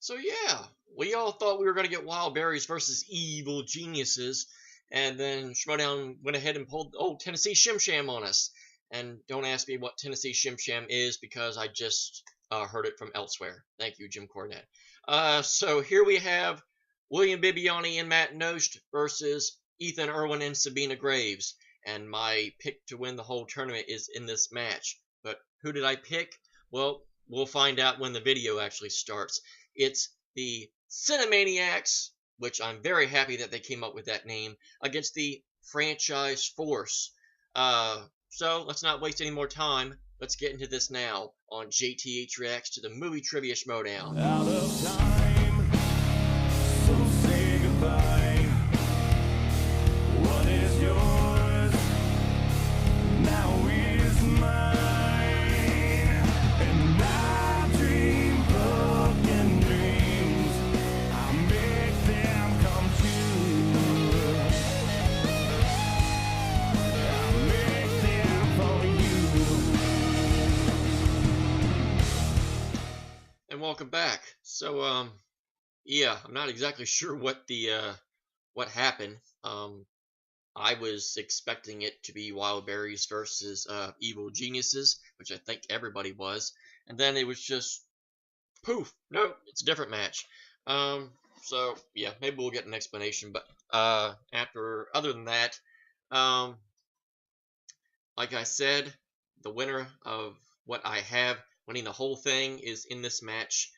So yeah, we all thought we were going to get Wild Berries versus Evil Geniuses, and then Schmoedown went ahead and pulled old Tennessee Shim Sham on us. And don't ask me what Tennessee Shim Sham is, because I just heard it from elsewhere. Thank you, Jim Cornette. So here we have William Bibbani and Matt Knost versus Ethan, Erwin, and Sabina Graves. And my pick to win the whole tournament is in this match. But who did I pick? Well, we'll find out when the video actually starts. It's the Cinemaniacs, which I'm very happy that they came up with that name, against the Franchise Force. So let's not waste any more time. Let's get into this now on JTH Reacts to the Movie Trivia Schmoedown. Out of time, so say goodbye. What is yours now is mine, and I dream broken dreams. I make them come true. I make them for you. And welcome back. So yeah, I'm not exactly sure what happened. I was expecting it to be Wild Berries versus Evil Geniuses, which I think everybody was, and then it was just poof. Nope, it's a different match. So yeah, maybe we'll get an explanation. But other than that, like I said, the winner of what I have winning the whole thing is in this match.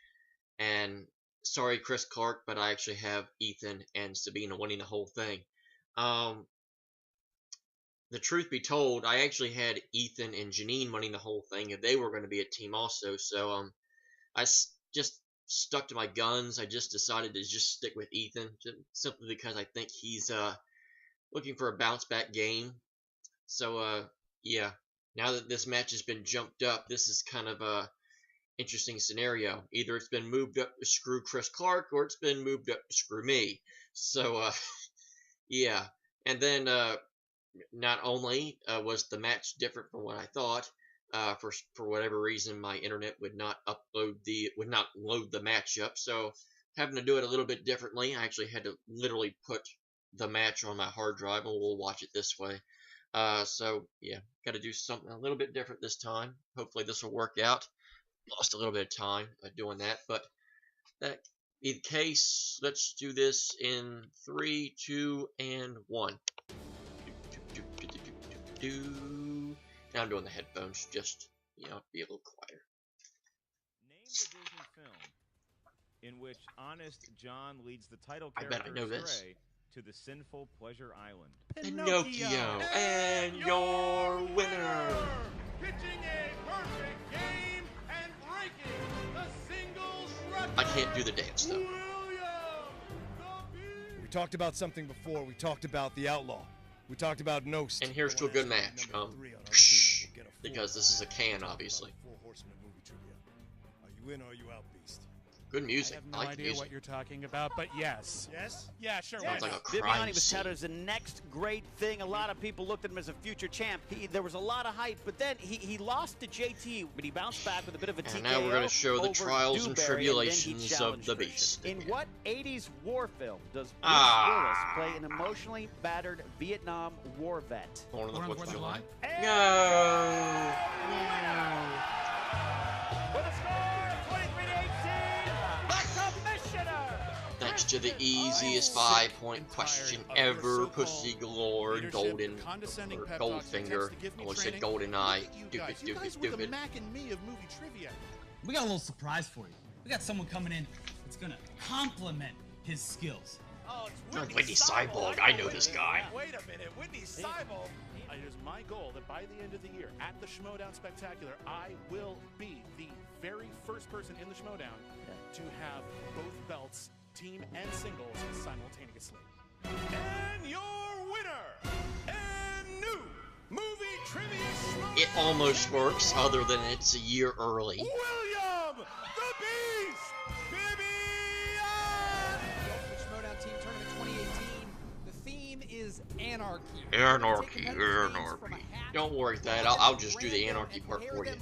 And sorry, Chris Clark, but I actually have Ethan and Sabina winning the whole thing. The truth be told, I actually had Ethan and Janine winning the whole thing, and they were going to be a team also. So I just stuck to my guns. I just decided to just stick with Ethan, simply because I think he's looking for a bounce back game. So yeah, now that this match has been jumped up, this is kind of a interesting scenario. Either it's been moved up to screw Chris Clark, or it's been moved up to screw me. So yeah, and then not only was the match different from what I thought, for whatever reason my internet would not load the match up, so having to do it a little bit differently. I actually had to literally put the match on my hard drive, and we'll watch it this way. So yeah, got to do something a little bit different this time. Hopefully this will work out. Lost a little bit of time doing that, but that being the case, let's do this in 3, 2, and 1. Now I'm doing the headphones, just, be a little quieter. Name the Disney film in which Honest John leads the title I bet I know character this. Stray to the sinful pleasure island. Pinocchio, and your winner. Pitching a perfect game and breaking the singles record. I can't do the dance though. We talked about something before. We talked about the Outlaw. We talked about Knost. And here's to a good match. Because this is a can, obviously. Are you in or are you out, Beast? Good music. I have no I like the idea music. what you're talking about, but yes. Yes? Yeah, sure. Sounds like a Bibbani crime was scene. touted as the next great thing. A lot of people looked at him as a future champ. There was a lot of hype, but then he lost to JT, but he bounced back with a bit of a TKO. And now we're going to show the over trials and Dewberry, tribulations and then he of the challenged Beast. In what 80s war film does Bruce Ah. Willis play an emotionally battered Vietnam war vet? Born on the 4th of July. And No. with a score of 23-18, the commissioner! Thanks to the easiest 5-point question ever, Pussy Galore, Golden, or Goldfinger. I always said Golden Eye. Stupid. Mac and me of movie trivia. We got a little surprise for you. We got someone coming in that's gonna complement his skills. Oh, it's Whitney Cyborg, I know this guy. Wait a minute, Whitney Cyborg. It is my goal that by the end of the year, at the Schmoedown Spectacular, I will be the very first person in the Schmoedown to have both belts, team and singles, simultaneously. And your winner, and new movie trivia Schmoedown It almost works, other than it's a year early. William the Beast Bibbani! The Schmoedown Team Tournament 2018. The theme is Anarchy. Anarchy. Don't worry, Thad. I'll just do the Anarchy part for you.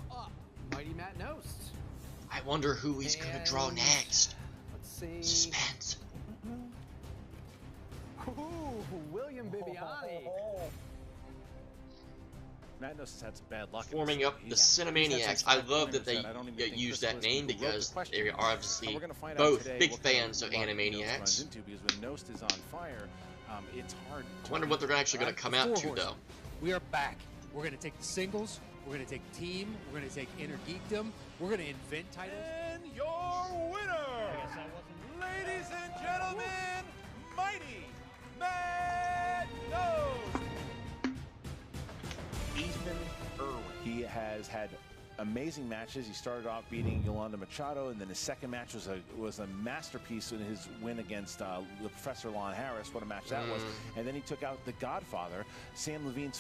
Mighty Matt Knost. I wonder who he's gonna draw next. see. Suspense. Ooh, William Bibbani. Matt Knost has had some bad luck. Forming up the Cinemaniacs. I love that they use that name because they are obviously both big fans of Animaniacs. Because when Knost is on fire, it's hard. I wonder what they're actually going to come out to, though. We are back. We're going to take the singles. We're going to take team. We're going to take Inner Geekdom. We're going to invent titles. And your winner, ladies and gentlemen, Mighty Matt Knost. Ethan Erwin. He has had amazing matches. He started off beating Yolanda Machado, and then his second match was a masterpiece in his win against the Professor Lon Harris. What a match that was. And then he took out the Godfather, Sam Levine's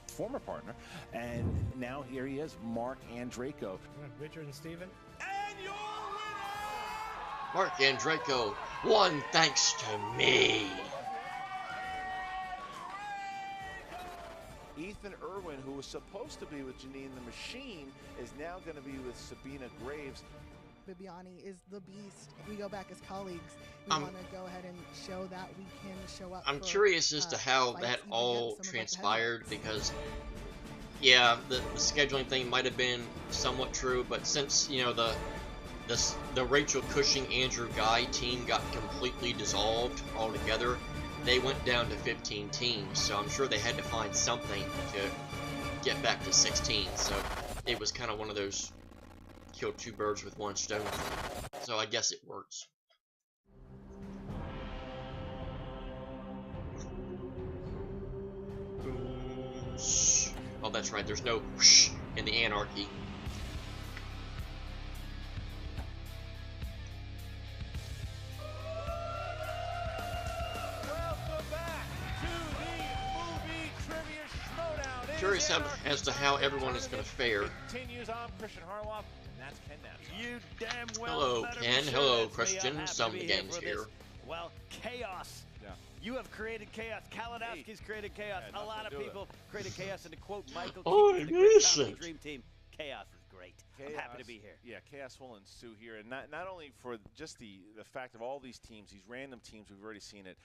former partner, and now here he is, Mark Andreyko. Richard and Steven. And your winner! Mark Andreyko won thanks to me. Ethan Erwin, who was supposed to be with Janine the Machine, is now going to be with Sabina Graves. Bibbani is the beast. We go back as colleagues. We want to go ahead and show that we can show up. I'm curious as to how that all transpired because, yeah, the scheduling thing might have been somewhat true, but since, you know, the Rachel Cushing Andrew Guy team got completely dissolved altogether, they went down to 15 teams, so I'm sure they had to find something to get back to 16, so it was kind of one of those kill two birds with one stone thing. So I guess it works. Oh, that's right, there's no whoosh in the Anarchy. Curious as to how everyone is going to fare. Continues on Christian Harloff, and that's Ken Knapp. You damn well. Hello, better Ken. be sure Hello, that's me. Christian. I'm happy Some to be gangs for here. this. Well, chaos. Yeah. You have created chaos. Kalinowski's created chaos. Yeah, a lot of people created chaos. And to quote Michael Oh, Keaton, the great listen. comedy dream team, chaos is great. I'm happy to be here. Yeah, chaos will ensue here, and not only for just the fact of all these teams, these random teams, we've already seen it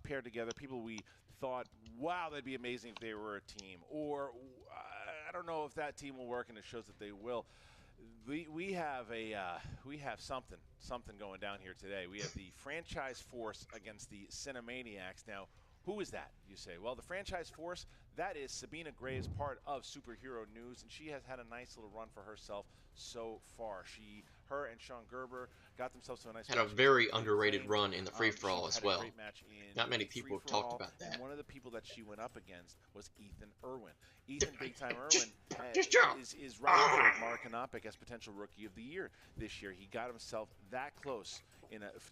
paired together. People we thought, wow, that'd be amazing if they were a team, or I don't know if that team will work, and it shows that they will. We have something going down here today. We have the franchise force against the Cinemaniacs. Now, who is that, you say? Well, the franchise force, that is Sabina Graves, part of Superhero News, and she has had a nice little run for herself so far. Her and Sean Gerber got themselves to a nice Had a very underrated run in the free-for-all as well. Not many people have talked about that. And one of the people that she went up against was Ethan Erwin. Ethan Big Time Erwin is right there with Mark Anarchy as potential Rookie of the Year this year. He got himself that close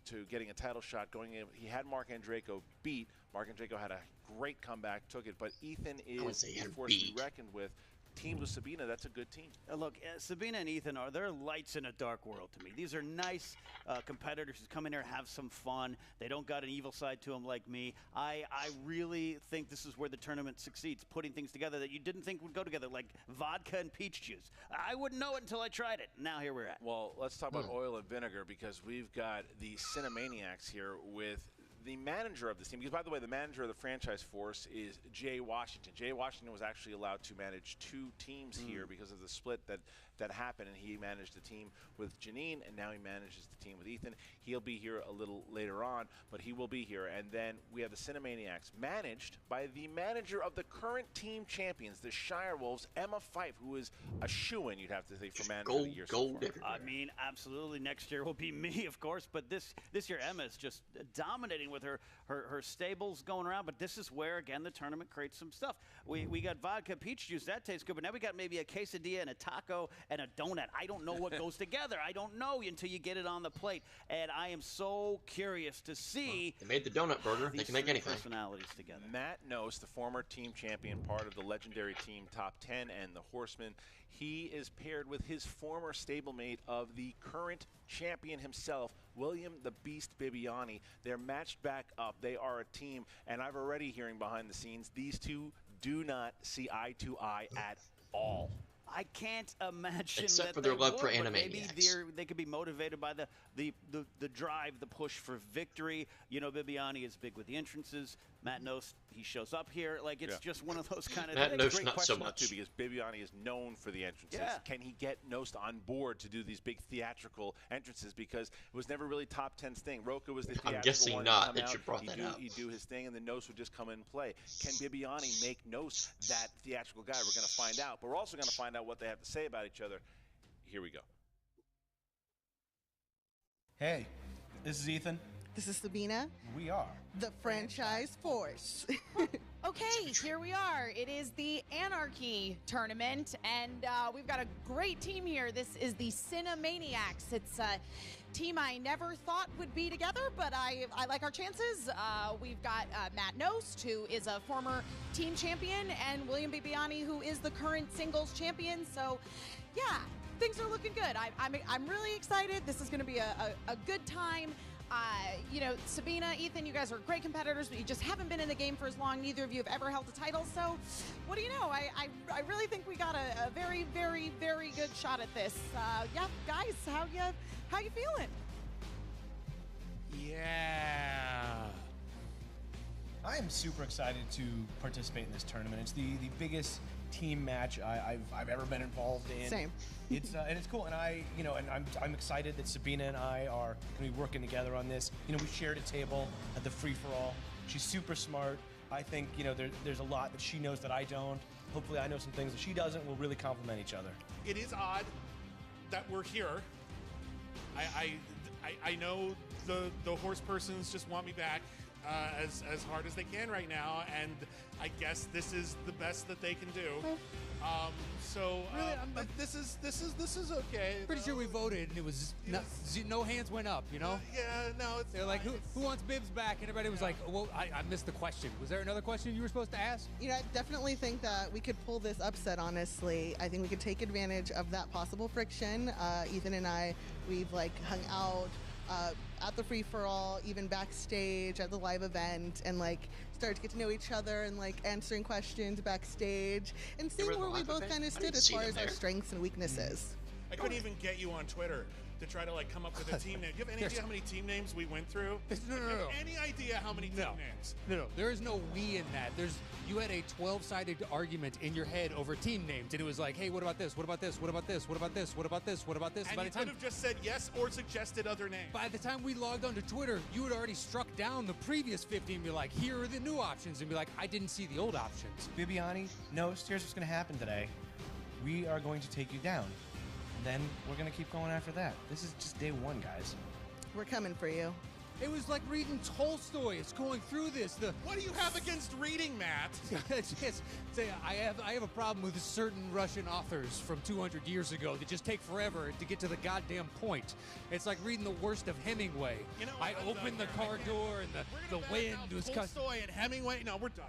to getting a title shot going in. He had Mark Andreyko beat. Mark Andreyko had a great comeback, took it, but Ethan is a force to be reckoned with. Teamed with Sabina, that's a good team. Look, Sabina and Ethan they're lights in a dark world to me. These are nice competitors who come in here, have some fun. They don't got an evil side to them like me. I really think this is where the tournament succeeds, putting things together that you didn't think would go together, like vodka and peach juice. I wouldn't know it until I tried it. Now here we're at. Well, let's talk about oil and vinegar, because we've got the Cinemaniacs here with the manager of this team, because, by the way, the manager of the franchise force is Jay Washington. Jay Washington was actually allowed to manage two teams here because of the split that happened, and he managed the team with Janine, and now he manages the team with Ethan. He'll be here a little later on, but he will be here. And then we have the Cinemaniacs, managed by the manager of the current team champions, the Shire Wolves, Emma Fife, who is a shoo-in, you'd have to say, for manager of the year so far. I mean, absolutely. Next year will be me, of course, but this year Emma is just dominating with her stables going around. But this is where, again, the tournament creates some stuff. We got vodka peach juice. That tastes good. But now we got maybe a quesadilla and a taco and a donut. I don't know what goes together. I don't know until you get it on the plate. And I am so curious to see. They made the donut burger. They can make anything. Personalities together. Matt Knost, the former team champion, part of the legendary team Top 10 and the Horsemen. He is paired with his former stablemate of the current champion himself, William the Beast Bibbani. They're matched back up. They are a team, and I've already hearing behind the scenes, these two do not see eye to eye at all. I can't imagine Except that for their they love for would, but maybe Animaniacs. they could be motivated by the drive, the push for victory. You know, Bibbani is big with the entrances. Matt Knost, he shows up here. Like, it's just one of those kind of Matt things. Knost, Great not question so though, much. too, because Bibbani is known for the entrances. Yeah. Can he get Knost on board to do these big theatrical entrances? Because it was never really top 10's thing. Roka was the theatrical I'm guessing one. not, He'd that come you out, brought that up. He'd do his thing, and then Knost would just come in and play. Can Bibbani make Knost that theatrical guy? We're going to find out. But we're also going to find out what they have to say about each other. Here we go. Hey, this is Ethan. This is Sabina, We are the franchise force. Okay, here we are. It is the Anarchy tournament, and we've got a great team here. This is the Cinemaniacs. It's a team I never thought would be together, but I like our chances. We've got Matt Knost, who is a former team champion, and William Bibbani, who is the current singles champion. So, yeah, things are looking good. I'm really excited. This is going to be a good time. You know, Sabina, Ethan, you guys are great competitors, but you just haven't been in the game for as long. Neither of you have ever held a title. So, what do you know? I really think we got a very, very, very good shot at this. Yeah, guys, how you feeling? Yeah. I am super excited to participate in this tournament. It's the biggest team match I've ever been involved in. Same. It's and it's cool, and I'm excited that Sabina and I are going to be working together on this. You know, we shared a table at the free for all. She's super smart. I think there's a lot that she knows that I don't. Hopefully, I know some things that she doesn't. We'll really complement each other. It is odd that we're here. I know the horse persons just want me back as hard as they can right now, and I guess this is the best that they can do. But this is okay. Pretty sure we voted, and it was no hands went up. You know? Yeah, no. They're like, who wants Bibbs back? And everybody was like, well, I missed the question. Was there another question you were supposed to ask? You know, I definitely think that we could pull this upset, honestly. I think we could take advantage of that possible friction. Ethan and I, we've hung out at the free-for-all, even backstage at the live event, and started to get to know each other and answering questions backstage and seeing where we both kind of stood as far as our strengths and weaknesses. I couldn't even get you on Twitter to try to come up with a team name. Do you have any idea how many team names we went through? No. Any idea how many team names? No. There is no we in that. You had a 12-sided argument in your head over team names, and it was like, hey, what about this? What about this? What about this? What about this? What about this? What about this? And you could have just said yes or suggested other names. By the time we logged onto Twitter, you had already struck down the previous 50 and be like, here are the new options, and be like, I didn't see the old options. Bibbani, Knost, here's what's going to happen today. We are going to take you down. Then we're going to keep going after that. This is just day one, guys. We're coming for you. It was like reading Tolstoy. It's going through this. What do you have against reading, Matt? I have a problem with certain Russian authors from 200 years ago that just take forever to get to the goddamn point. It's like reading the worst of Hemingway. You know, I opened the car door and the wind was Tolstoy and Hemingway. No, we're done.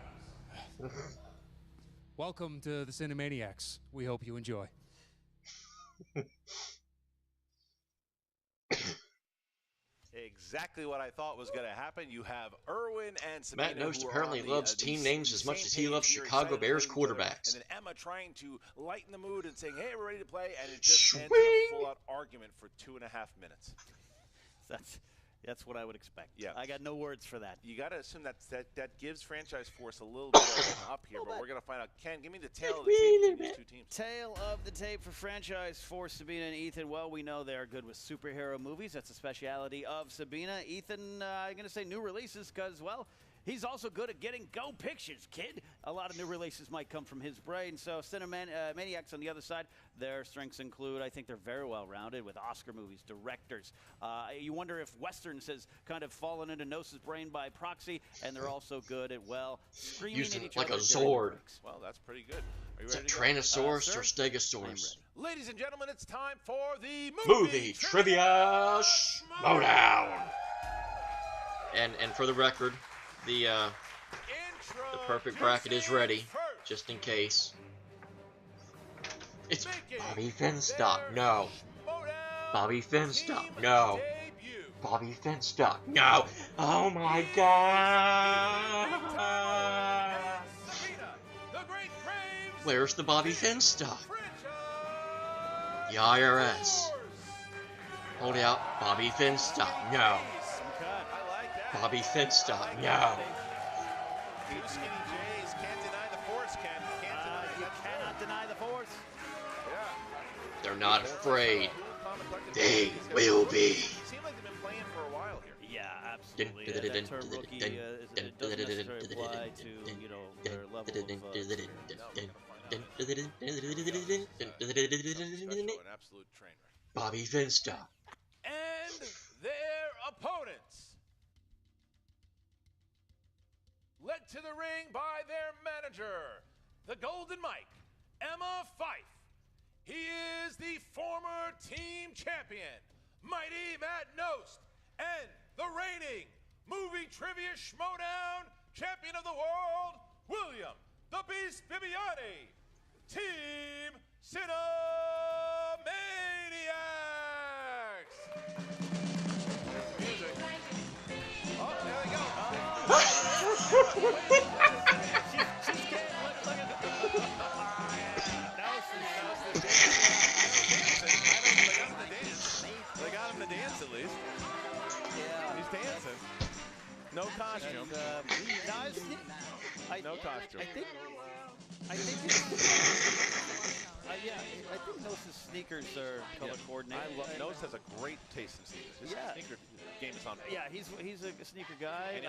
Welcome to the Cinemaniacs. We hope you enjoy. Exactly what I thought was going to happen. You have Erwin and Sabina. Matt Knost apparently loves team names as much as he loves Chicago Bears quarterbacks. And then Emma trying to lighten the mood and saying, hey, we're ready to play. And it just ends in a full-out argument for 2.5 minutes. That's what I would expect. Yeah. I got no words for that. You got to assume that gives Franchise Force a little bit of an up here, but we're going to find out. Ken, give me the tail of the tape between these two teams. Tail of the tape for Franchise Force, Sabina and Ethan. Well, we know they're good with superhero movies. That's a speciality of Sabina. Ethan, I'm going to say new releases because, well, he's also good at getting go pictures, kid. A lot of new releases might come from his brain. So Cinemaniacs on the other side, their strengths include, I think they're very well-rounded with Oscar movies, directors. You wonder if Westerns has kind of fallen into Knost's brain by proxy, and they're also good at, well, screaming using at each like other. a Zord. Well, that's pretty good. Are you Is ready it to go? Tyrannosaurus or Stegosaurus? Ladies and gentlemen, it's time for the Movie Trivia Schmoedown. And for the record, the perfect bracket is ready, just in case. It's Bobby Finstock, no. Bobby Finstock, no. Bobby Finstock, no. Oh my god. Where's the Bobby Finstock? The IRS. Hold out. Bobby Finstock. No. I like that. Bobby Finstock. No. Two skinny J's can't deny the force, Ken. Can't deny it. You cannot deny the force. Yeah. They're not afraid. They will be. Seem like they've been playing for a while here. Yeah, absolutely. That term rookie it doesn't necessarily apply to, you know, their level An absolute train wreck. Bobby Finstock. And their opponents, led to the ring by their manager, the Golden Mike, Emma Fife. He is the former team champion, Mighty Matt Knost, and the reigning movie trivia Schmoedown champion of the world, William the Beast Bibbani. Team Cinemaniacs. Music. Oh, there they go. She's getting, look at They got him to dance at least. Yeah. He's dancing. No costume. No costume. I think Knost's sneakers are color coordinated. Knost has a great taste in sneakers. His sneaker game is on point. Yeah, he's a sneaker guy.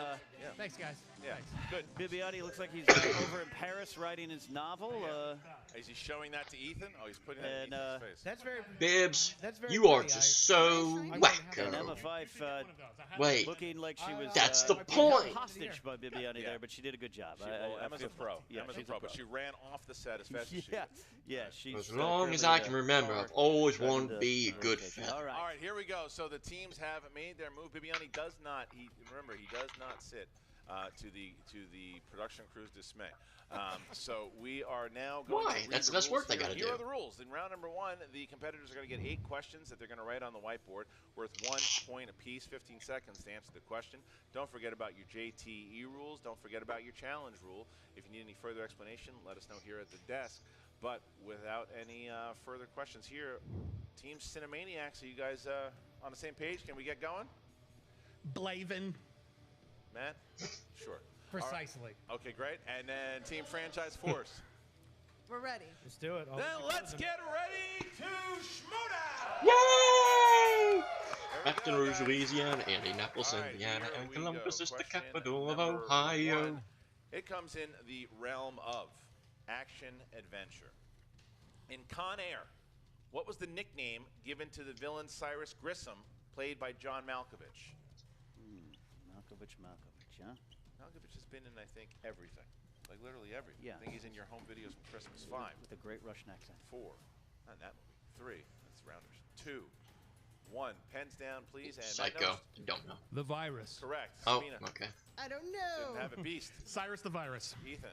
Thanks, guys. Yeah, Good. Bibbani looks like he's over in Paris writing his novel. Is he showing that to Ethan? Oh, he's putting it in Ethan's face. That's very. Bibbs, That's very you are pretty. just so And Emma wacko. Fife Wait, looking like she was that's the held point. hostage by Bibbani there, but she did a good job. Emma's a pro. Yeah, Emma's a she's pro, but she ran off the set as fast as she could. Yeah, she's As long as I can remember, I've always wanted to be a good fella. All right. All right, here we go. So the teams have made their move. Bibbani does not. He does not sit to the production crew's dismay. So we are now going. Why? To read That's the the best rules work they here. gotta Here do. are the rules. In round number 1, the competitors are going to get 8 questions that they're going to write on the whiteboard, worth 1 point apiece, 15 seconds to answer the question. Don't forget about your JTE rules. Don't forget about your challenge rule. If you need any further explanation, let us know here at the desk. But without any further questions here, Team Cinemaniacs, are you guys on the same page? Can we get going? Blavin. Matt? Sure. Precisely. Right. Okay, great. And then Team Franchise Force. We're ready. Let's do it. Then let's get ready to Schmoedown! Yay! Baton Rouge, Louisiana, Indianapolis, All right, Indiana, here and we Columbus go. is the Question capital of number Ohio. 1. It comes in the realm of action adventure. In Con Air, what was the nickname given to the villain Cyrus Grissom, played by John Malkovich? Malkovich, huh? Malkovich has been in, I think, everything. Like literally everything. Yeah. I think he's in your home videos from Christmas. 5. With a great Russian accent. 4. Not that movie. 3. That's rounders. 2. 1. Pens down, please. And Psycho. I don't know. The virus. Correct. Oh, Sabina. okay. I don't know. Didn't have a beast. Cyrus the Virus. Ethan.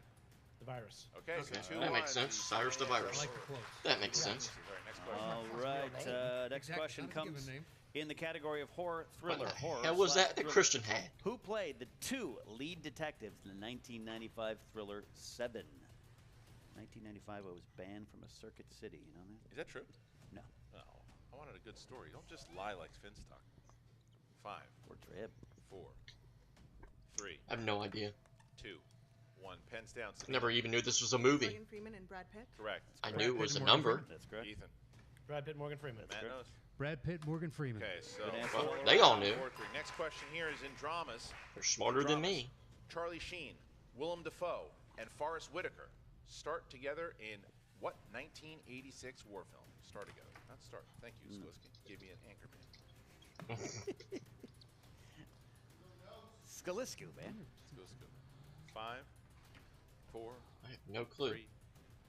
The virus. Okay, Okay, so 2 that makes sense. Cyrus the Virus. I like the quote. That makes sense. All right, next question. All right. Next Exactly. question Not a given comes name. in the category of horror thriller. What the Horror hell was slash that thriller. Christian had? Who played the 2 lead detectives in the 1995 thriller 7? 1995, I was banned from a circuit city. You know that? Is that true? No. No. I wanted a good story. Don't just lie like Finstock. 5. Or Drib. 4. 3. I have no idea. 2. 1. Pens down. I never even knew this was a movie. Morgan Freeman and Brad Pitt. Correct. I Brad knew it Pitt was a and Morgan number. Freeman. That's correct. Ethan. Brad Pitt, Morgan Freeman. Matt knows. Brad Pitt, Morgan Freeman. Okay, so Good answer. Well, they all knew. 4-3. Next question here is in dramas. They're smarter than me. Charlie Sheen, Willem Dafoe, and Forrest Whitaker start together in what 1986 war film? Start together. Not start. Thank you, Skoski. Gave me an anchor pin. Skalisku, man. Skoski. 5, 4, I have no clue. 3,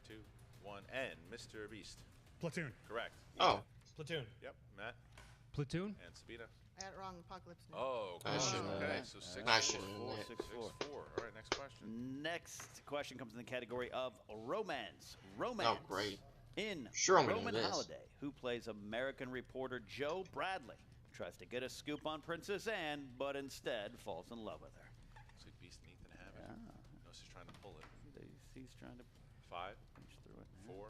2, 1, and Mr. Beast. Platoon. Correct. Oh, Platoon. Yep. Matt Platoon. and Sabina. I had it wrong. Apocalypse Now. Oh, I good. shouldn't Okay, have. so 6, I 4. shouldn't have. 6, 4. All right, next question. Next question comes in the category of romance. Romance. oh, great. In Sure I'm gonna Roman know this. Holiday, who plays American reporter Joe Bradley, tries to get a scoop on Princess Anne, but instead falls in love with her. So Beast and Ethan have it. Yeah. Knows he's trying to pull it. He's trying to 5, punch through it. 4,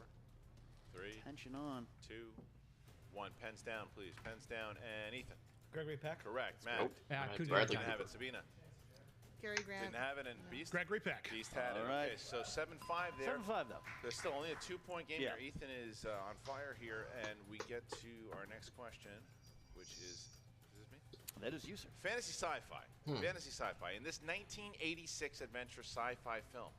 3, Tension on. 2, 1. Pens down, please. Pens down. And Ethan. Gregory Peck. Correct. Matt. Nope. Yeah, I couldn't Bradley Didn't have it. Sabina. Gary Grant. Didn't have it. And Beast. Gregory Peck. Beast had it. All right. Okay, so 7-5 there. 7-5 though. There's still only a 2-point game Yeah. here. Ethan is on fire here, and we get to our next question, which is this me? That is you, sir. Fantasy sci-fi. Fantasy sci-fi. In this 1986 adventure sci-fi film,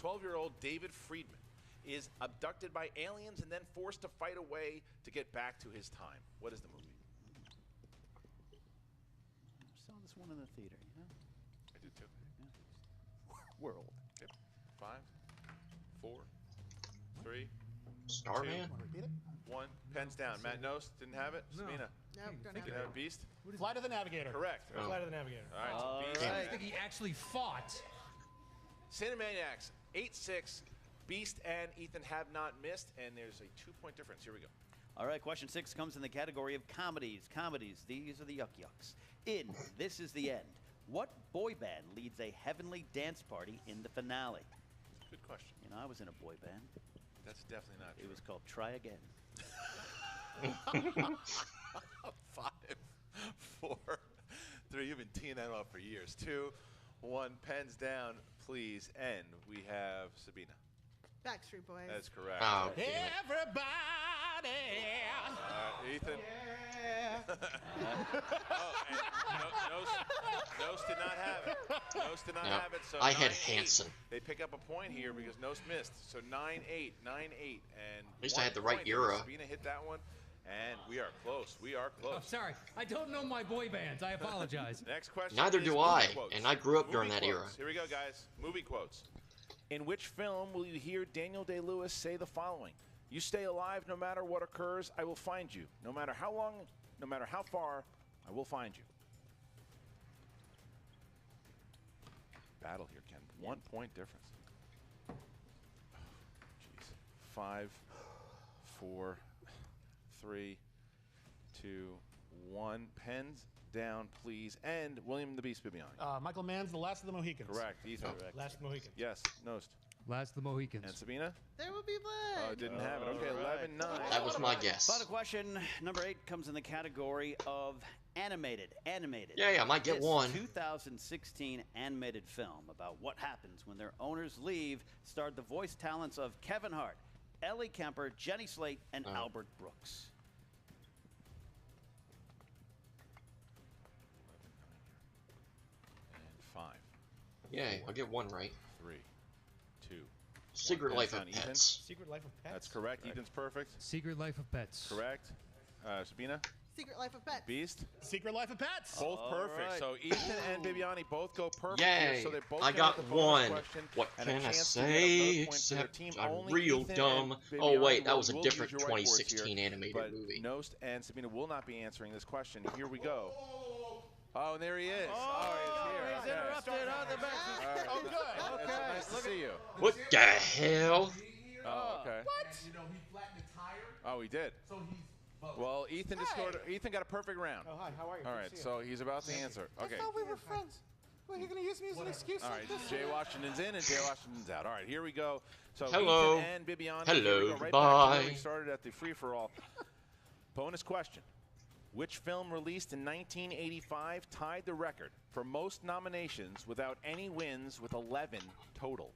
12-year-old David Friedman is abducted by aliens and then forced to fight a way to get back to his time. What is the movie? Saw this one in the theater, you know? I do too. World. Yep. 5, 4, 3, Starman? 1. Pens down. Matt Knost didn't have it. Sabina. Nope, don't have Didn't it. have it. Beast. Flight of the Navigator. Correct. Flight of the Navigator. All right. All So Beast. right. I think he actually fought. Cinemaniacs 8-6. Beast and Ethan have not missed, and there's a 2-point difference. Here we go. All right, question 6 comes in the category of comedies. Comedies, these are the yuck yucks. In This Is the End, what boy band leads a heavenly dance party in the finale? Good question. You know, I was in a boy band. That's definitely not It true. was called Try Again. 5, 4, 3. You've been teeing that off for years. 2, 1. Pens down, please. And we have Sabina. Backstreet Boys. That's correct. Oh, damn it. Everybody. Ethan. Nose did not have it. Nose did not No, have it. So I had 9-8. Hanson. They pick up a point here because Nose missed. So 9-8, 9-8, and At least I had the 1 right point here. era. Sabina hit that one, and we are close. We are I'm close. sorry. I don't know my boy bands. I apologize. Next question. Neither is do movie I, quotes. and I grew up during Movie that era. quotes. Here we go, guys. Movie quotes. In which film will you hear Daniel Day-Lewis say the following? You stay alive no matter what occurs, I will find you. No matter how long, no matter how far, I will find you. Battle here, Ken. 1 point difference. Jeez. 5, 4, 3, 2, 1. Pens down, please. And William the Beast Bibbani. Michael Mann's The Last of the Mohicans. Correct. Ethan. Last Mohican. Yes. Nost. Last of the Mohicans. And Sabina? There will be blood. Oh, didn't have it. Okay, 11-9. That was my guess. Final question, number 8, comes in the category of animated. Animated. Yeah, I might get This one. 2016 animated film about what happens when their owners leave starred the voice talents of Kevin Hart, Ellie Kemper, Jenny Slate, and Albert Brooks. And 5, Yay, I'll get one right. 3, 2. Secret One. Life Pens of on Ethan. Pets. Secret Life of Pets. That's correct. Ethan's perfect. Secret Life of Pets. Correct. Sabina? Secret Life of Pets. Beast? Secret Life of Pets. Both perfect. right. So Ethan and Bibiani both go perfect. Yay! Here, so they both I get got the bonus one. question What and a can I chance to get say another point for their except team. I'm Only real Ethan dumb? and Oh wait, Bibiani that was a will different use your whiteboards 2016 here, animated but movie. Knost and Sabina will not be answering this question. Here we go. Oh, and there he is. Oh, he's here. he's interrupted on the back. All right. Oh, good. It's nice to see you. What the hell? Oh, okay. What? You know, he flattened the tire, Oh, he did. so he's both. Well, Ethan just scored. Ethan got a perfect round. Oh, hi. How are you? All Good right, to see you. so he's about to answer. Okay. I thought we were friends. Well, you're going to use me as an excuse All right, like this? Jay Washington's in and Jay Washington's out. All right, here we go. So Hello. Ethan and Bibiani. Hello, Here we go, right back to goodbye. where we started at the free-for-all. Bonus question. Which film released in 1985 tied the record for most nominations without any wins with 11 total?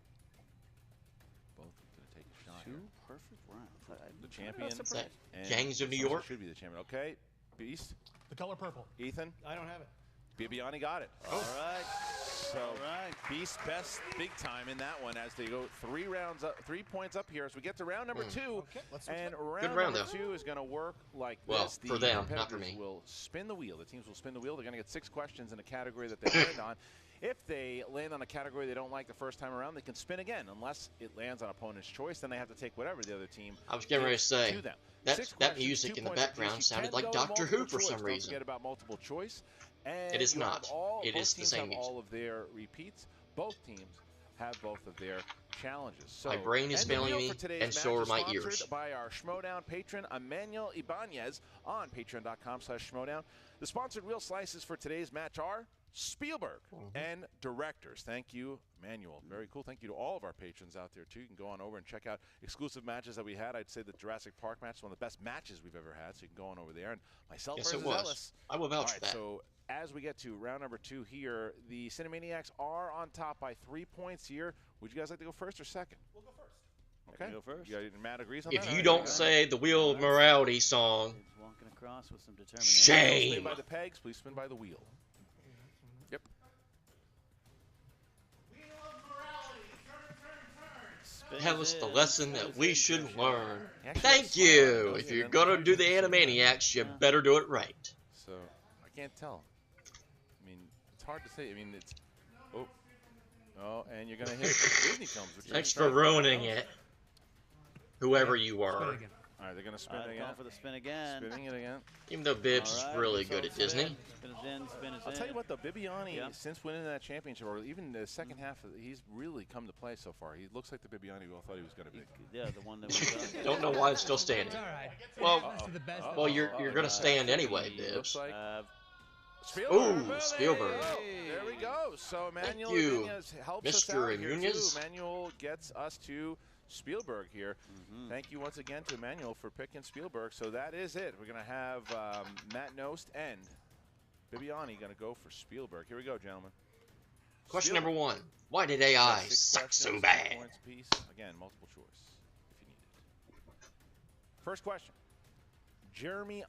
Both going to take a shot here. 2 perfect rounds. The champion. Is that and Gangs of New this person York? should be the champion. Okay, Beast. The Color Purple. Ethan. I don't have it. Bibiani got it. All right. So All right. Beast best big time in that one as they go 3 rounds up, 3 points up here as we get to round number 2. Okay, let's switch And it. round round, number though. 2 is going to work like Well, this. for them, not for competitors me. will spin the wheel. The teams will spin the wheel. They're going to get 6 questions in a category that they land on. If they land on a category they don't like the first time around, they can spin again. Unless it lands on opponent's choice, then they have to take whatever the other team I was getting ready to say, to them. that 6 that questions, music 2 in the points apiece. background You sounded can like go Doctor multiple Who for choice. some Don't reason. forget about multiple choice. And It is you have not. all- It both is the teams same have music. all of their repeats. Both teams have both of their challenges. So, My brain is and the failing wheel me, for today's and so match are is my sponsored ears. by our Schmoedown patron, Emmanuel Ibanez, on patreon.com/Schmoedown. The sponsored wheel slices for today's match are Spielberg and directors. Thank you, Emmanuel. Very cool. Thank you to all of our patrons out there, too. You can go on over and check out exclusive matches that we had. I'd say the Jurassic Park match is one of the best matches we've ever had, so you can go on over there. And myself Yes, versus it was. Ellis. I will vouch All for right, that. so as we get to round number 2 here, the Cinemaniacs are on top by 3 points here. Would you guys like to go first or second? We'll go first. Okay. Go first. Matt agrees on If that? you All right, don't there go. say the wheel morality song, He's walking across with some determination. shame. Spin by the pegs, please spin by the wheel. Yep. Tell us the lesson that we should learn. Actually, Thank that's smart. you. Goes If in you're and going to then do the pushes it down. Animaniacs, you better do it right. So, I can't tell. I mean, it's hard to say. I mean, it's... Oh. Oh, and you're going to hit Disney films. Which Thanks is for ruining it, whoever you are. All right, they're going to spin it Going again. for the spin again. Spinning it again. Even though Bibbs is All right, really so good at spin. Disney. Spin is in, spin is I'll in. tell you what, though, Bibbani, Yeah. since winning that championship, or even the second half, he's really come to play so far. He looks like the Bibbani we all thought he was going to be. Yeah, the one that we Don't know why it's still standing. It's all right. Well, This is the best. well, you're going to stand anyway, Looks Bibbs. like Ooh, There Spielberg. you go. There we go. So Emmanuel you, Ibanez helps us Mr. out here, Imunez. too. Emmanuel gets us to Spielberg here. Thank you once again to Emmanuel for picking Spielberg. So that is it. We're going to have Matt Knost and Bibbani going to go for Spielberg. Here we go, gentlemen. Question Spielberg. number 1. Why did AI Got 6 suck so questions, bad? 6 points apiece. Again, multiple choice if you need it. First question. Jeremy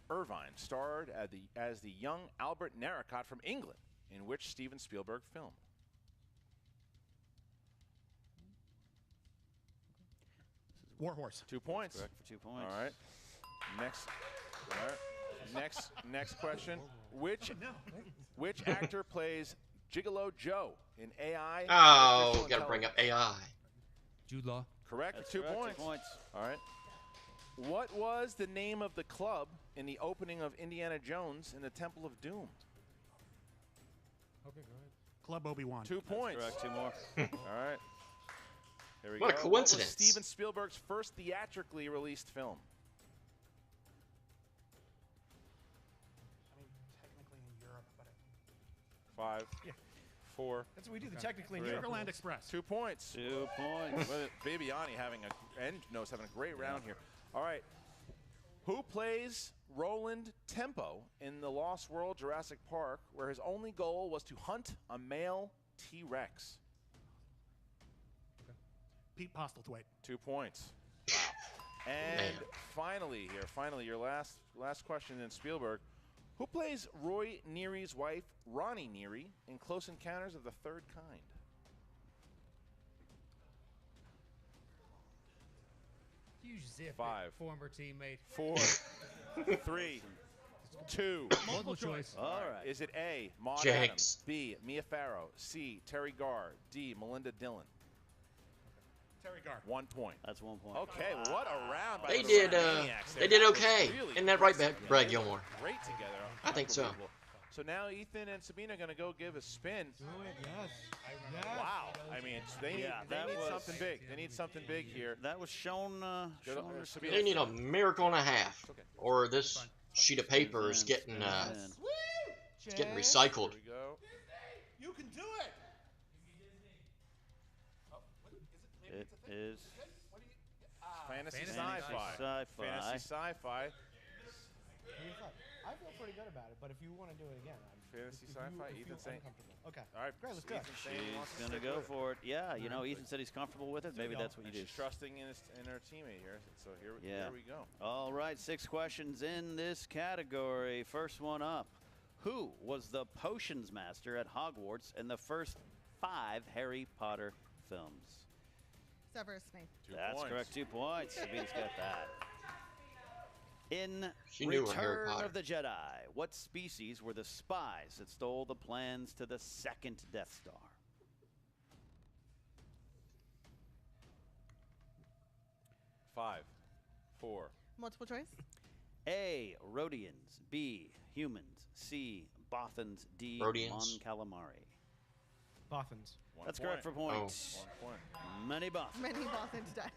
Erwin starred as the young Albert Narracott from England in which Steven Spielberg film? Warhorse. 2 points. Correct for 2 points. All right. Next question. Which actor plays Gigolo Joe in AI? Oh, Artificial got to bring up AI. Jude Law. Correct. That's 2 correct, points. 2 points. All right. What was the name of the club in the opening of Indiana Jones in the Temple of Doom? Okay, go ahead. Club Obi-Wan. 2 points. Correct, 2 more. All right. Here we What a go. coincidence. What was Steven Spielberg's first theatrically released film? I mean, technically in Europe, but 5, 4. That's what we do. The technically Three. Sugarland Express. 2 points. 2 points. Bibbani having a great round here. All right. Who plays Roland Tempo in The Lost World Jurassic Park, where his only goal was to hunt a male T-Rex? Pete Postlethwaite. 2 points. Wow. And finally, your last question in Spielberg. Who plays Roy Neary's wife, Ronnie Neary, in Close Encounters of the Third Kind? You zip 5, it, former teammate. 4, 3, 2. Multiple choice. All right. Is it A, Maud Jinx. Adams, B, Mia Farrow, C, Terry Garr, D, Melinda Dillon? Terry Garr. 1 point. That's 1 point. Okay, what a round by They the did, Cinemaniacs there. they did That was okay. really Isn't that right, impressive. Brad They Gilmore? worked Great together. I think so. Unbelievable. So now Ethan and Sabina are going to go give a spin. Do it, yes. Wow. I mean, they need that was- something big. They need something big here. That was shown. Good, Shown Sabina. They need a miracle and a half, or this sheet of paper is getting it's getting recycled. Here we go. You can do it. It is Fantasy Fantasy sci-fi. sci-fi. Fantasy sci-fi. I feel pretty good about it, but if you want to do it again, Fantasy if you sci-fi. feel Ethan saying. uncomfortable. Okay. All right. Great, let's do it. Ethan saying he wants She's to gonna stick go with it. for it. Yeah, you know, Ethan said he's comfortable with it. Maybe that's what you do. She's trusting in her teammate here. So here we go. All right, 6 questions in this category. First one up. Who was the potions master at Hogwarts in the first 5 Harry Potter films? Severus Snape. 2 That's points. correct. 2 points. Sabina's got that. In She knew her Harry Return Potter. of the Jedi, what species were the spies that stole the plans to the second Death Star? Five, 4. Multiple choice. A. Rhodians. B. Humans. C. Bothans. D. Rhodians. Mon Calamari. Bothans. That's correct for point. 1 point. Many Bothans. Many Bothans died.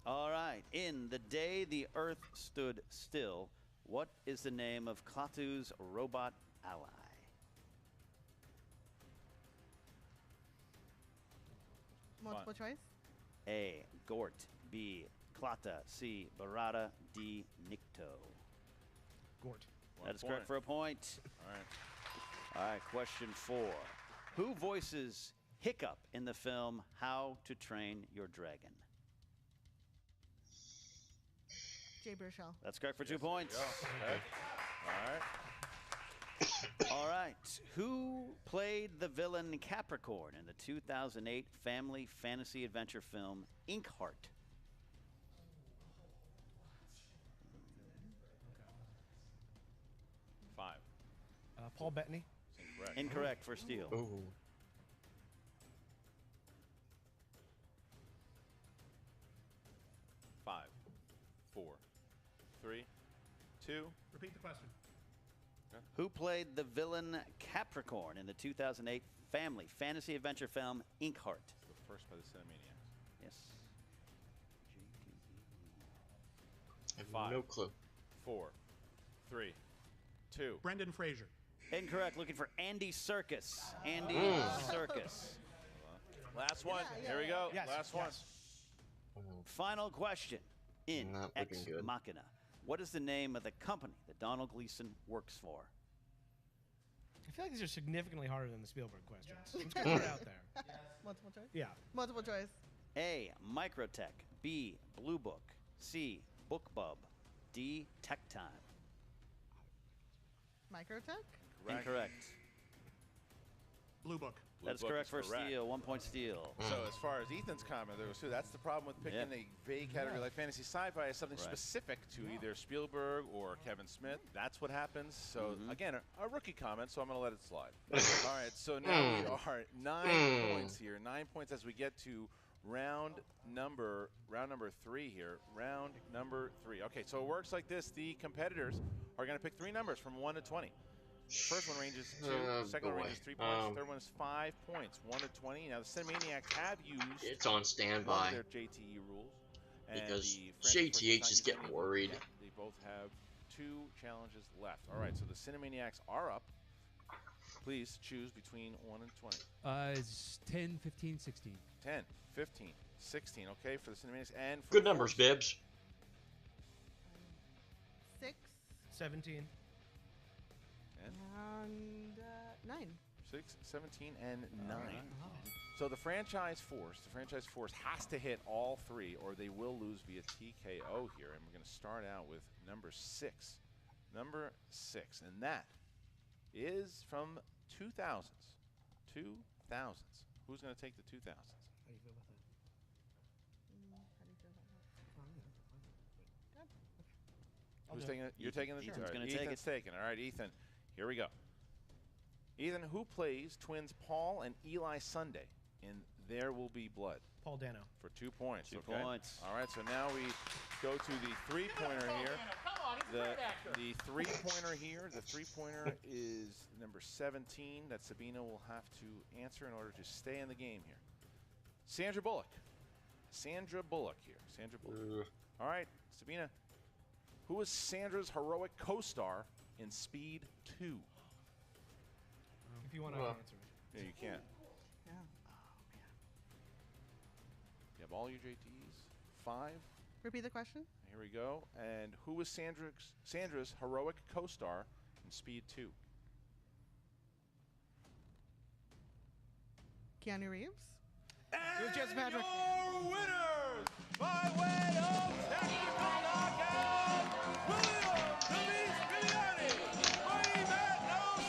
All right. In The Day the Earth Stood Still, what is the name of Klaatu's robot ally? Multiple choice. A. Gort. B. Klata. C. Barada. D. Nikto. Gort. That is correct for a point. All right. All right, question 4. Who voices Hiccup in the film How to Train Your Dragon? Jay Burchell. That's correct for 2 points. Okay. All right. All right. Who played the villain Capricorn in the 2008 family fantasy adventure film Inkheart? Five. Paul Bettany. Incorrect. Incorrect for Steele. Ooh. Five, 4, 3, 2. Repeat the question. Who played the villain Capricorn in the 2008 family fantasy adventure film Inkheart? The first by the Cinemaniacs. Yes. I have Five. no clue. 4, 3, 2. Brendan Fraser. Incorrect. Looking for Andy Serkis. Andy Serkis. Last one. Here we go. Yes, Last one. yes. Final question in Not Ex looking good. Machina. What is the name of the company that Donald Gleason works for? I feel like these are significantly harder than the Spielberg questions. Let's get it out there. Multiple choice. Yeah. Multiple choice. A. Microtech. B. Blue Book. C. BookBub. D. Tech Time. Microtech. Incorrect. Blue Book. That is correct for Steele. 1 point Steele. So as far as Ethan's comment there goes too, that's the problem with picking a vague category like fantasy sci-fi as something specific to either Spielberg or Kevin Smith. That's what happens. So again, a rookie comment, so I'm going to let it slide. All right, so now we are 9 points here. 9 points as we get to round number 3 here. Round number 3. Okay, so it works like this. The competitors are going to pick 3 numbers from 1 to 20. First one ranges 2, second one ranges 3 points, third one is 5 points, 1 to 20. Now the Cinemaniacs have used It's on standby their JTE rules. because And the JTH is getting worried. They both have 2 challenges left. All right, so the Cinemaniacs are up. Please choose between 1 and 20. It's 10, 15, 16. 10, 15, 16, okay, for the Cinemaniacs. And for Good numbers, Bibbs. 6 17. and 9. 6, 17, and 9. So the franchise force has to hit all 3 or they will lose via TKO here. And we're going to start out with number 6. Number 6. And that is from 2000s. 2000s. Who's going to take the 2000s? How do you feel about that? Who's taking it? You're taking it? Ethan's All right, gonna take Ethan's it. taking it. All right, Ethan. Here we go. Ethan, who plays twins Paul and Eli Sunday in There Will Be Blood? Paul Dano. For 2 points. 2 okay? points. All right, so now we go to the three-pointer here. The three-pointer here. The three-pointer is number 17 that Sabina will have to answer in order to stay in the game here. Sandra Bullock. Sandra Bullock here. Sandra Bullock. All right, Sabina. Who was Sandra's heroic co-star in Speed 2? If you want to answer it. Yeah, you can. Yeah. You have all your JTs. 5. Repeat the question. Here we go. And who was Sandra's heroic co-star in Speed 2? Keanu Reeves. It was Jess Patrick. Your winners by way of technical knockout, William the Beast Bibbani, Knost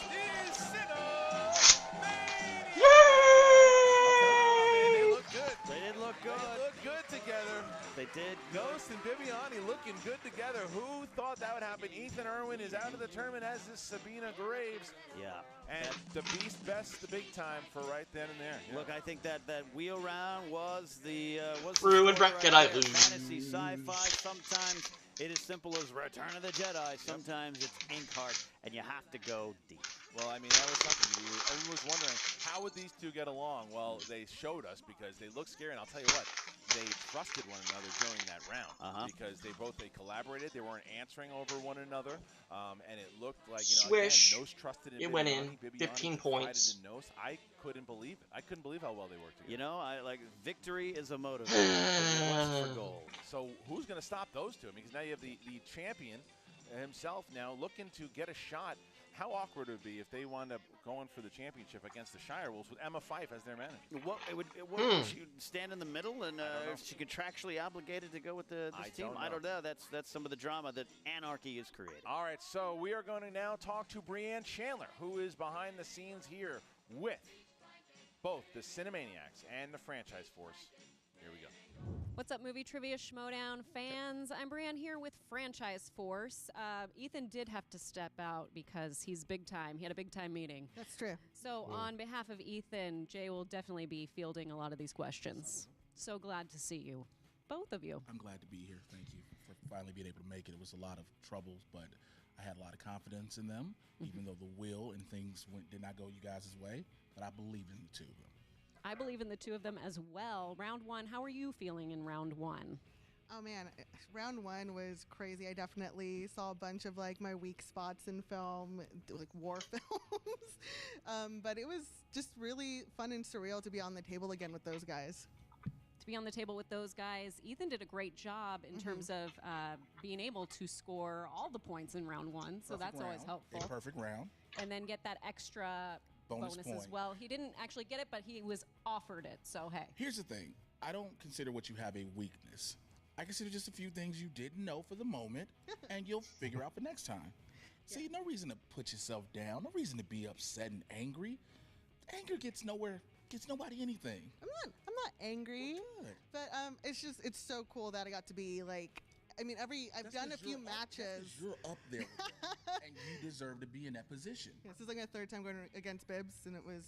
They look good. They did look good. They look good together. They did. Knost and Bibbani looking good together. Who thought that would happen? Ethan Erwin is out of the tournament, as is Sabina Graves. Yeah. And the Beast best the big time for right then and there. Yeah. Look, I think that wheel round was the Ruin story bracket, right I there. lose. Fantasy, sci-fi. Sometimes it is simple as Return of the Jedi. Sometimes it's Inkheart, and you have to go deep. Well, I mean, that was something. Everyone was wondering, how would these two get along? Well, they showed us because they look scary, and I'll tell you what, they trusted one another during that round because they collaborated. They weren't answering over one another, and it looked like, Swish. again, Knost trusted in It went in. Bibbani 15 confided points. in Knost. I couldn't believe it. I couldn't believe how well they worked together. You know, victory is a motivator. The quest for gold. So who's going to stop those two? I mean, because now you have the champion himself now looking to get a shot. How awkward would it be if they wound up going for the championship against the Shire Wolves with Emma Fife as their manager? What would she stand in the middle, and is she contractually obligated to go with this team? I don't know. That's some of the drama that Anarchy is creating. All right, so we are going to now talk to Brianne Chandler, who is behind the scenes here with both the Cinemaniacs and the Franchise Force. Here we go. What's up, Movie Trivia Schmoedown fans? I'm Brianne here with Franchise Force. Ethan did have to step out because he's big time. He had a big time meeting. That's true. So on behalf of Ethan, Jay will definitely be fielding a lot of these questions. So glad to see you, both of you. I'm glad to be here. Thank you for finally being able to make it. It was a lot of troubles, but I had a lot of confidence in them, even though the will and things did not go you guys' way, but I believed in the two of them. I believe in the two of them as well. Round one, how are you feeling in round one? Oh man, round one was crazy. I definitely saw a bunch of like my weak spots in film, like war films. But it was just really fun and surreal to be on the table again with those guys. To be on the table with those guys, Ethan did a great job in terms of being able to score all the points in round one. So that's always helpful. A perfect round. And then get that extra bonus as well. He didn't actually get it, but he was offered it. So hey. Here's the thing. I don't consider what you have a weakness. I consider just a few things you didn't know for the moment, and you'll figure out for next time. See, no reason to put yourself down. No reason to be upset and angry. Anger gets nowhere. Gets nobody anything. I'm not angry. Good. But it's so cool that I got to be like. I mean, I've done a few matches. You're up there with them, and you deserve to be in that position. Yeah, this is like my third time going against Bibbs, and it was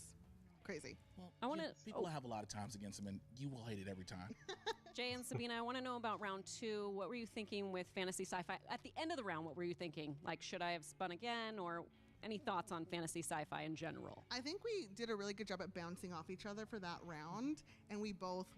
crazy. Well, people have a lot of times against him, and you will hate it every time. Jay and Sabina, I want to know about round two. What were you thinking with fantasy sci-fi? At the end of the round, what were you thinking? Like, should I have spun again, or any thoughts on fantasy sci-fi in general? I think we did a really good job at bouncing off each other for that round, and we both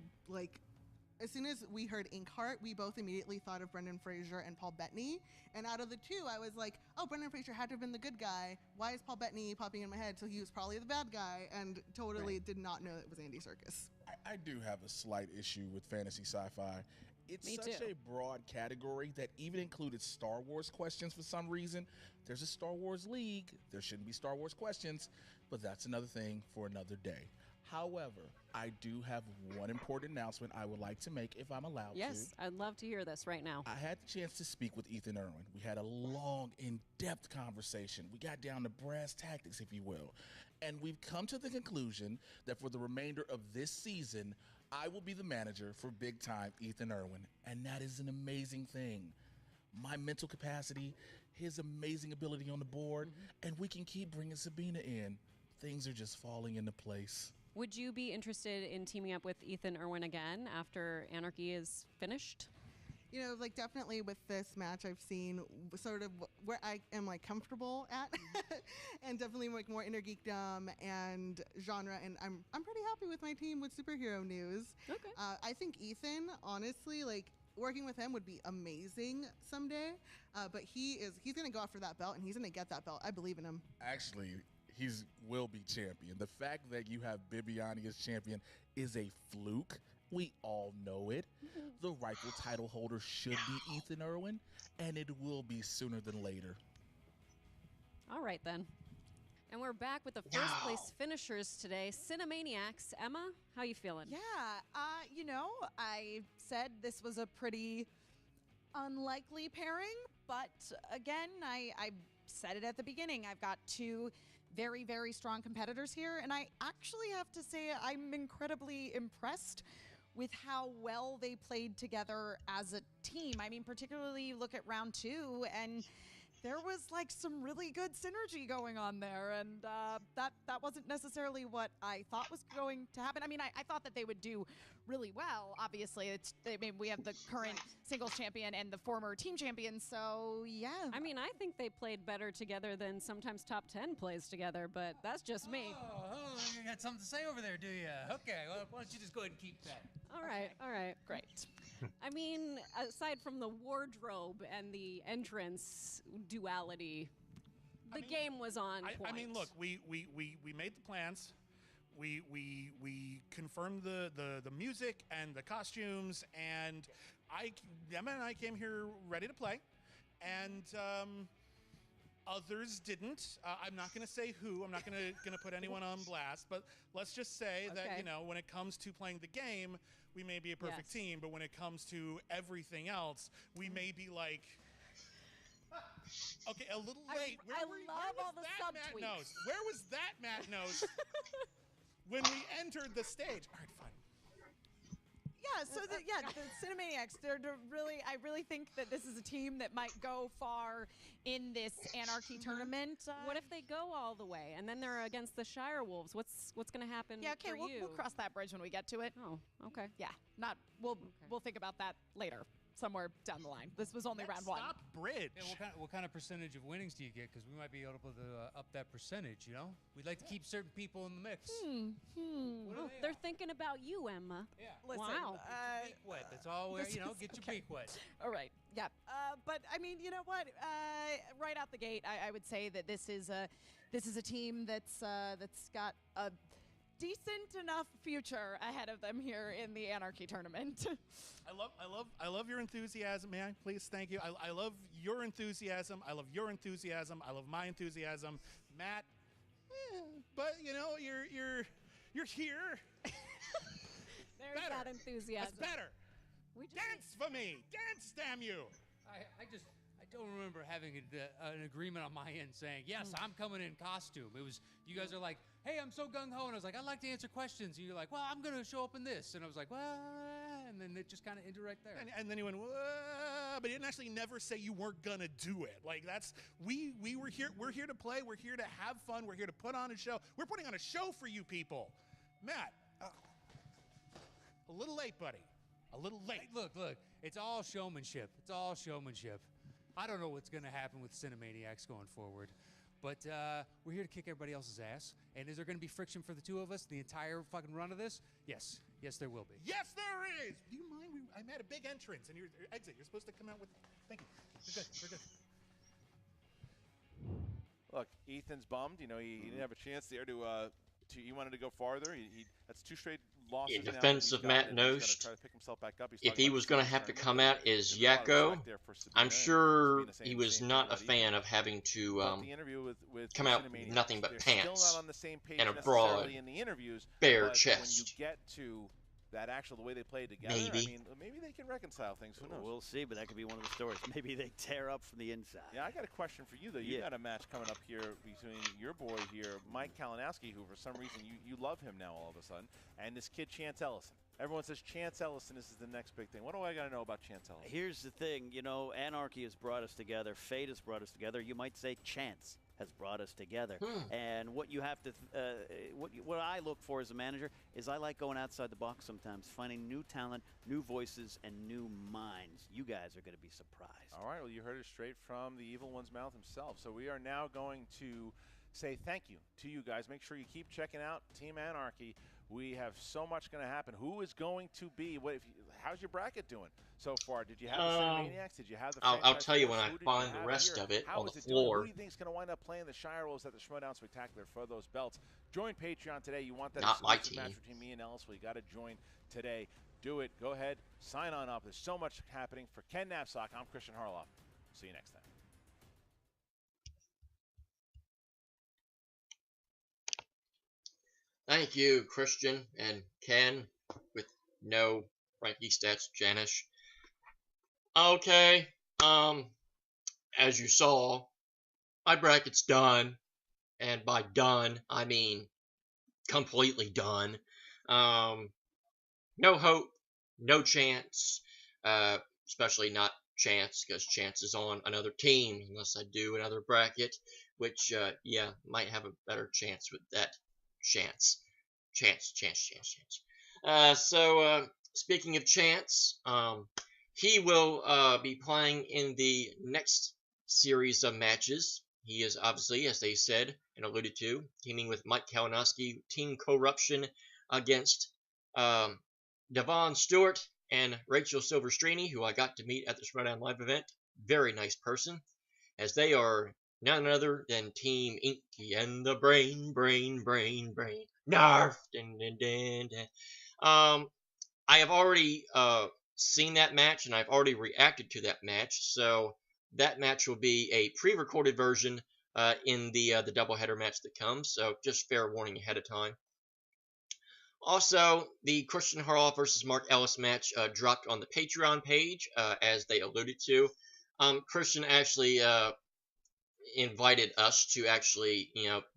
as soon as we heard Inkheart, we both immediately thought of Brendan Fraser and Paul Bettany. And out of the two, I was like, oh, Brendan Fraser had to have been the good guy. Why is Paul Bettany popping in my head? So he was probably the bad guy, and totally did not know it was Andy Serkis. I do have a slight issue with fantasy sci-fi. It's such a broad category that even included Star Wars questions for some reason. There's a Star Wars league. There shouldn't be Star Wars questions, but that's another thing for another day. However, I do have one important announcement I would like to make if I'm allowed to. Yes, I'd love to hear this right now. I had the chance to speak with Ethan Erwin. We had a long, in-depth conversation. We got down to brass tactics, if you will. And we've come to the conclusion that for the remainder of this season, I will be the manager for big-time Ethan Erwin. And that is an amazing thing. My mental capacity, his amazing ability on the board, and we can keep bringing Sabina in. Things are just falling into place. Would you be interested in teaming up with Ethan Erwin again after Anarchy is finished? You know, like definitely with this match, I've seen sort of where I am like comfortable at, and definitely like more inner geekdom and genre. And I'm pretty happy with my team with superhero news. Okay. I think Ethan, honestly, like working with him would be amazing someday. But he's gonna go after that belt, and he's gonna get that belt. I believe in him. Actually, he will be champion. The fact that you have Bibbani as champion is a fluke. We all know it. The rightful title holder should be Ethan Erwin, and it will be sooner than later. All right, then. And we're back with the first place finishers today, Cinemaniacs. Emma, how you feeling? Yeah, you know, I said this was a pretty unlikely pairing, but again, I said it at the beginning. I've got two very, very strong competitors here, and I actually have to say I'm incredibly impressed with how well they played together as a team. I mean, particularly you look at round two, and there was like some really good synergy going on there, and that wasn't necessarily what I thought was going to happen. I mean, I thought that they would do really well. Obviously, we have the current singles champion and the former team champion, so yeah. I mean, I think they played better together than sometimes top 10 plays together, but that's just me. Oh, you got something to say over there, do you? Okay, well, why don't you just go ahead and keep that? All right. Great. I mean, aside from the wardrobe and the entrance duality, the game was on point. I mean, look, we made the plans. We confirmed the music and the costumes, and Emma and I came here ready to play, and others didn't. I'm not going to say who. I'm not going to put anyone on blast, but let's just say that, you know, when it comes to playing the game, we may be a perfect team, but when it comes to everything else, we may be like, okay, a little late. I love all the subtweets. Where was that Matt Knost when we entered the stage? All right, fine. Yeah, so the Cinemaniacs, I really think that this is a team that might go far in this Anarchy tournament. What if they go all the way and then they're against the Shire Wolves? What's going to happen? Yeah, okay, we'll cross that bridge when we get to it. Oh, okay. Yeah, we'll think about that later, somewhere down the line. This was only round one. Stop bridge. Yeah, what kind of percentage of winnings do you get? Because we might be able to up that percentage, you know? We'd like to keep certain people in the mix. Oh, they're thinking about you, Emma. Yeah. Listen, wow. Beak wet. That's all we're, get your beak wet. All right. Yeah. But I mean, you know what? Right out the gate, I would say that this is a team that's got a decent enough future ahead of them here in the Anarchy tournament. I love your enthusiasm. May I please? Thank you. I love your enthusiasm. I love your enthusiasm. I love my enthusiasm. Matt, but you know, you're here. There's that enthusiasm. That's better. Dance for me. Dance, damn you. I don't remember having an agreement on my end saying, yes, I'm coming in costume. It was, you guys are like, hey, I'm so gung-ho. And I was like, I'd like to answer questions. And you're like, well, I'm going to show up in this. And I was like, well, and then it just kind of indirect there. And then you went, but you didn't actually never say you weren't going to do it. Like, that's, we were here. We're here to play. We're here to have fun. We're here to put on a show. We're putting on a show for you people. Matt, a little late, buddy. A little late. Look, it's all showmanship. It's all showmanship. I don't know what's going to happen with Cinemaniacs going forward, but we're here to kick everybody else's ass. And is there going to be friction for the two of us the entire fucking run of this? Yes. Yes, there will be. Yes, there is. Do you mind? I made a big entrance, and your exit. You're supposed to come out with. Thank you. We're good. We're good. Look, Ethan's bummed. You know, he didn't have a chance there to he wanted to go farther. That's two straight losses. In defense of Matt Knost, if he was going to have to come out as Yakko, I'm sure he was not a fan of having to come out with nothing but pants and a broad, bare chest. When you get to that the way they played together, maybe. I mean, maybe they can reconcile things. Who knows? We'll see, but that could be one of the stories. Maybe they tear up from the inside. Yeah, I got a question for you, though. You got a match coming up here between your boy here, Mike Kalinowski, who for some reason you love him now all of a sudden, and this kid, Chance Ellison. Everyone says Chance Ellison is the next big thing. What do I got to know about Chance Ellison? Here's the thing. You know, Anarchy has brought us together. Fate has brought us together. You might say chance has brought us together. And what you have to, what I look for as a manager is I like going outside the box sometimes, finding new talent, new voices, and new minds. You guys are going to be surprised. All right, well, you heard it straight from the Evil One's mouth himself. So we are now going to say thank you to you guys. Make sure you keep checking out Team Anarchy. We have so much going to happen. Who is going to be? How's your bracket doing so far? Did you have the Cinemaniacs? Did you have the? I'll tell you when I find the rest of it on the floor. Who do you think is going to wind up playing the Shire Wolves at the Schmoedown Spectacular for those belts? Join Patreon today. You want that not my exclusive match between me and Ellis? Well, you got to join today. Do it. Go ahead. Sign on up. There's so much happening. For Ken Knapsack, I'm Christian Harloff. See you next time. Thank you, Christian and Ken, with no Frankie Stats Janish. Okay, as you saw, my bracket's done, and by done, I mean completely done. No hope, no chance, especially not Chance, because Chance is on another team, unless I do another bracket, which, yeah, might have a better chance with that. Chance. So, speaking of Chance, he will be playing in the next series of matches. He is obviously, as they said and alluded to, teaming with Mike Kalinowski, Team Corruption, against Devon Stewart and Rachel Silverstrini, who I got to meet at the Schmoedown Live event. Very nice person, as they are none other than Team Inky and the Brain. Narf! I have already seen that match, and I've already reacted to that match, so that match will be a pre-recorded version in the doubleheader match that comes, so just fair warning ahead of time. Also, the Christian Harloff versus Mark Ellis match dropped on the Patreon page, as they alluded to. Christian actually invited us to actually,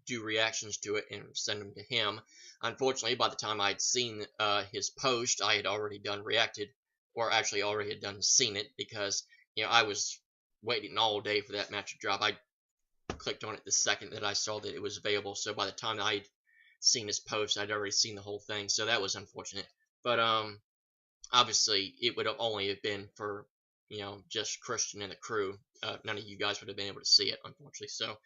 do reactions to it and send them to him. Unfortunately, by the time I'd seen his post, I had already done reacted, or actually already had done seen it, because, I was waiting all day for that match to drop. I clicked on it the second that I saw that it was available, so by the time I'd seen his post, I'd already seen the whole thing, so that was unfortunate. But, obviously, it would have only have been for, just Christian and the crew. None of you guys would have been able to see it, unfortunately. So,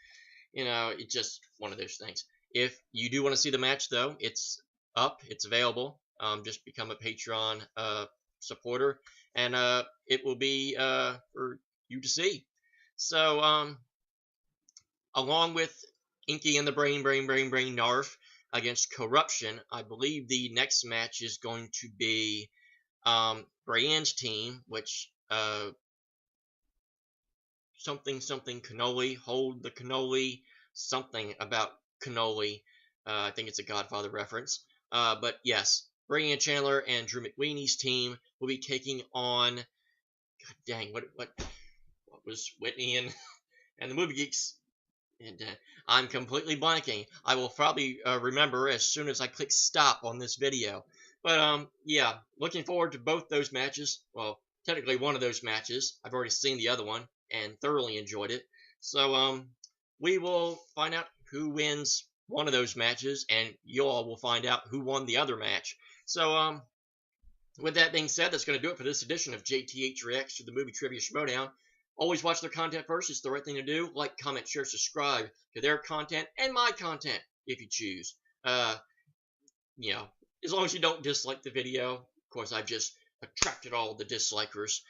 it's just one of those things. If you do want to see the match, though, it's up, it's available. Just become a Patreon supporter, and it will be for you to see. So, along with Inky and the Brain Narf against Corruption, I believe the next match is going to be Brienne's team, which something cannoli, hold the cannoli, something about cannoli. I think it's a Godfather reference. But yes, Brienne Chandler and Drew McWeeney's team will be taking on, god dang, what was Whitney and the Movie Geeks? And I'm completely blanking. I will probably remember as soon as I click stop on this video. But yeah, looking forward to both those matches. Well, technically one of those matches. I've already seen the other one and thoroughly enjoyed it. So we will find out who wins one of those matches, and you all will find out who won the other match. So with that being said, that's going to do it for this edition of JTH Reacts to the Movie Trivia Schmoedown. Always watch their content first. It's the right thing to do. Like, comment, share, subscribe to their content and my content if you choose. As long as you don't dislike the video. Of course, I've just attracted all the dislikers.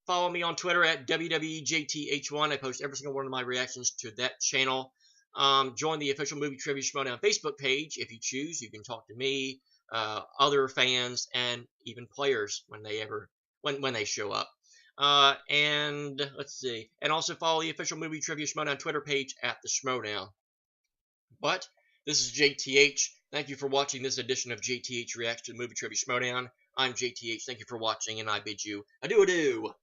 Follow me on Twitter at WWEJTH1. I post every single one of my reactions to that channel. Join the official Movie Trivia Schmoedown Facebook page if you choose. You can talk to me, other fans, and even players when they show up. And let's see. And also follow the official Movie Trivia Schmoedown Twitter page at the Schmoedown. But this is JTH. Thank you for watching this edition of JTH Reacts to the Movie Trivia Schmoedown. I'm JTH. Thank you for watching, and I bid you adieu.